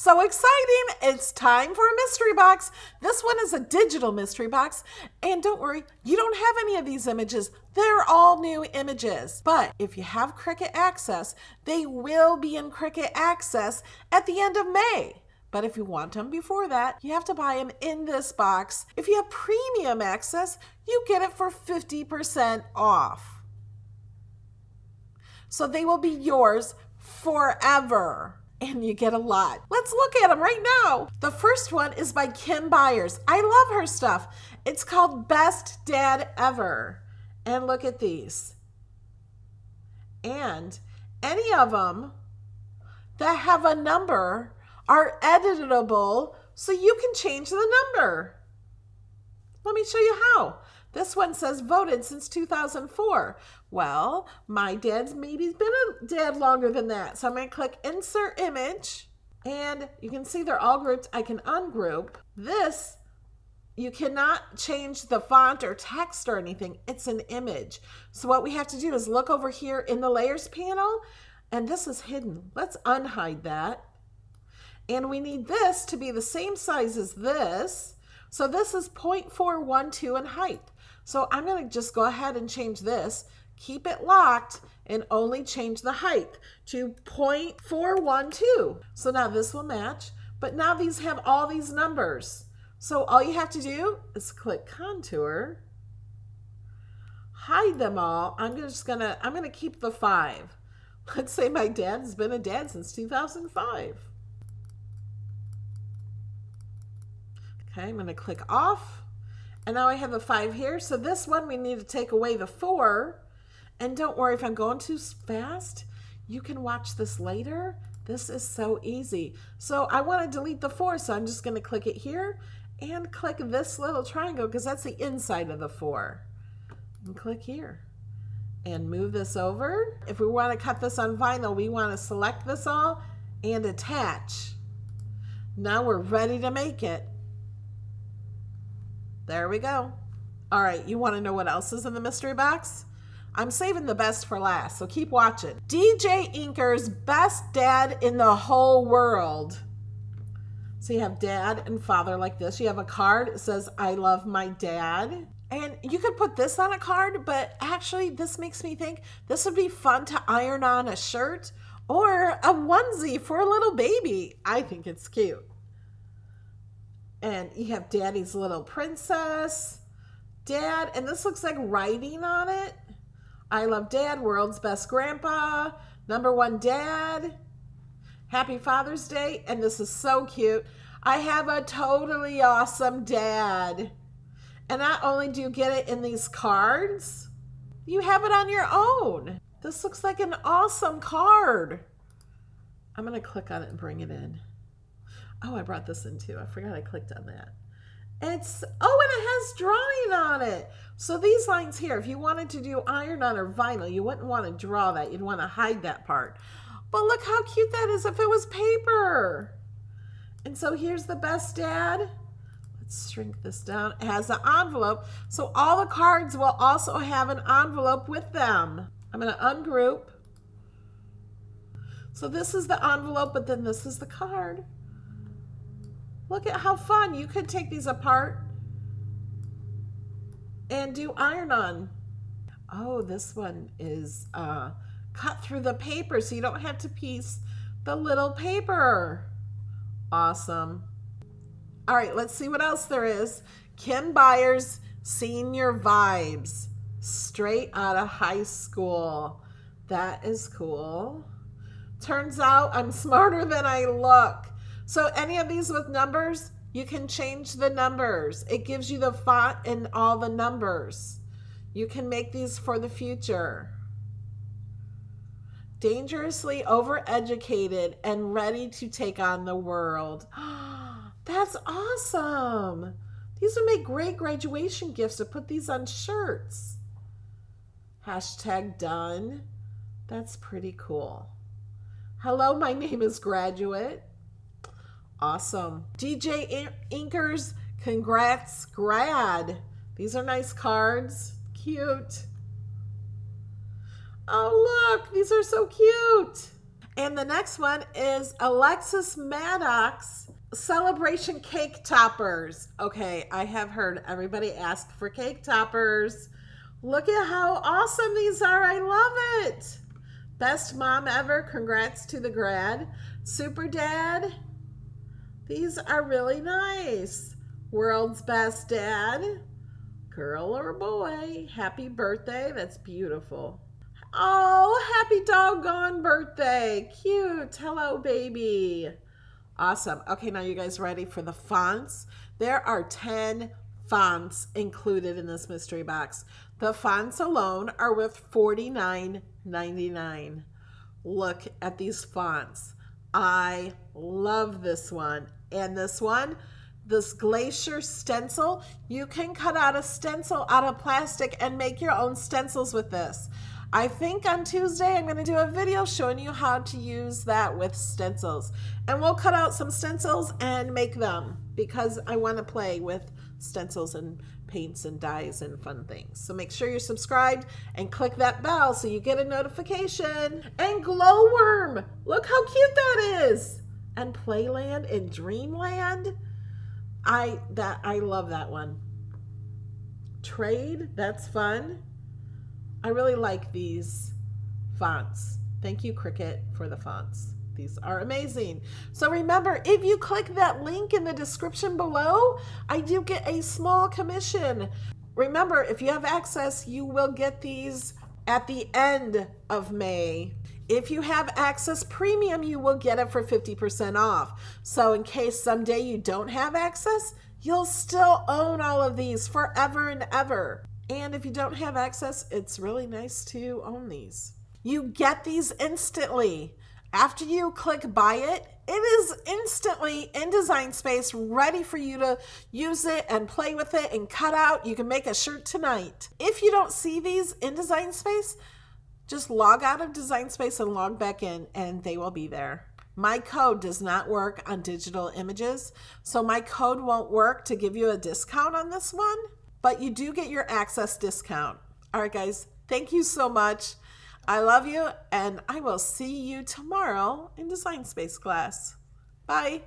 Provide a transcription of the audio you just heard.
So exciting! It's time for a mystery box. This one is a digital mystery box. And don't worry, you don't have any of these images. They're all new images. But if you have Cricut Access, they will be in Cricut Access at the end of May. But if you want them before that, you have to buy them in this box. If you have premium access, you get it for 50% off. So they will be yours forever. And you get a lot. Let's look at them right now. The first one is by Kim Byers. I love her stuff. It's called Best Dad Ever. And look at these. And any of them that have a number are editable, so you can change the number. Let me show you how. This one says voted since 2004. Well, my dad's maybe been a dad longer than that. So I'm going to click insert image, and you can see they're all grouped. I can ungroup. This, you cannot change the font or text or anything. It's an image. So what we have to do is look over here in the layers panel, and this is hidden. Let's unhide that. And we need this to be the same size as this. So this is 0.412 in height. So I'm going to just go ahead and change this, keep it locked, and only change the height to 0.412. So now this will match, but now these have all these numbers. So all you have to do is click contour, hide them all. I'm gonna keep the 5. Let's say my dad's been a dad since 2005. Okay, I'm going to click off. And now I have a 5 here. So this one, we need to take away the 4. And don't worry, if I'm going too fast, you can watch this later. This is so easy. So I want to delete the 4, so I'm just going to click it here and click this little triangle because that's the inside of the 4. And click here. And move this over. If we want to cut this on vinyl, we want to select this all and attach. Now we're ready to make it. There we go. All right, you want to know what else is in the mystery box? I'm saving the best for last, so keep watching. DJ Inker's Best Dad in the Whole World. So you have dad and father like this. You have a card. It says, I love my dad. And you could put this on a card, but actually this makes me think this would be fun to iron on a shirt or a onesie for a little baby. I think it's cute. And you have Daddy's Little Princess, Dad, and this looks like writing on it. I love Dad, world's best grandpa, #1 dad, happy Father's Day, and this is so cute. I have a totally awesome dad. And not only do you get it in these cards, you have it on your own. This looks like an awesome card. I'm going to click on it and bring it in. Oh, I brought this in too. I forgot I clicked on that. And it has drawing on it. So these lines here, if you wanted to do iron-on or vinyl, you wouldn't want to draw that. You'd want to hide that part. But look how cute that is if it was paper. And so here's the best dad. Let's shrink this down. It has an envelope. So all the cards will also have an envelope with them. I'm going to ungroup. So this is the envelope, but then this is the card. Look at how fun. You could take these apart and do iron-on. Oh, this one is cut through the paper so you don't have to piece the little paper. Awesome. All right, let's see what else there is. Kim Byers, Senior Vibes, straight out of high school. That is cool. Turns out I'm smarter than I look. So any of these with numbers, you can change the numbers. It gives you the font and all the numbers. You can make these for the future. Dangerously overeducated and ready to take on the world. That's awesome. These would make great graduation gifts to put these on shirts. Hashtag done. That's pretty cool. Hello, my name is Graduate. Awesome. DJ Inkers, congrats, grad. These are nice cards. Cute. Oh, look, these are so cute. And the next one is Alexis Maddox celebration cake toppers. Okay, I have heard everybody ask for cake toppers. Look at how awesome these are. I love it. Best mom ever. Congrats to the grad. Super dad. These are really nice. World's best dad. Girl or boy. Happy birthday. That's beautiful. Oh, happy doggone birthday. Cute. Hello, baby. Awesome. Okay, now you guys ready for the fonts? There are 10 fonts included in this mystery box. The fonts alone are worth $49.99. Look at these fonts. I love this one. And this one, this glacier stencil, you can cut out a stencil out of plastic and make your own stencils with this. I think on Tuesday I'm going to do a video showing you how to use that with stencils. And we'll cut out some stencils and make them because I want to play with stencils and paints and dyes and fun things. So make sure you're subscribed and click that bell so you get a notification. And Glowworm, look how cute that is. And Playland and Dreamland. I love that one. Trade, that's fun. I really like these fonts. Thank you, Cricut, for the fonts. These are amazing. So remember, if you click that link in the description below, I do get a small commission. Remember, if you have access, you will get these at the end of May. If you have Access Premium, you will get it for 50% off. So in case someday you don't have access, you'll still own all of these forever and ever. And if you don't have access, it's really nice to own these. You get these instantly. After you click buy it, it is instantly in Design Space, ready for you to use it and play with it and cut out. You can make a shirt tonight. If you don't see these in Design Space, just log out of Design Space and log back in and they will be there. My code does not work on digital images, so my code won't work to give you a discount on this one. But you do get your access discount. All right, guys, thank you so much. I love you, and I will see you tomorrow in Design Space class. Bye.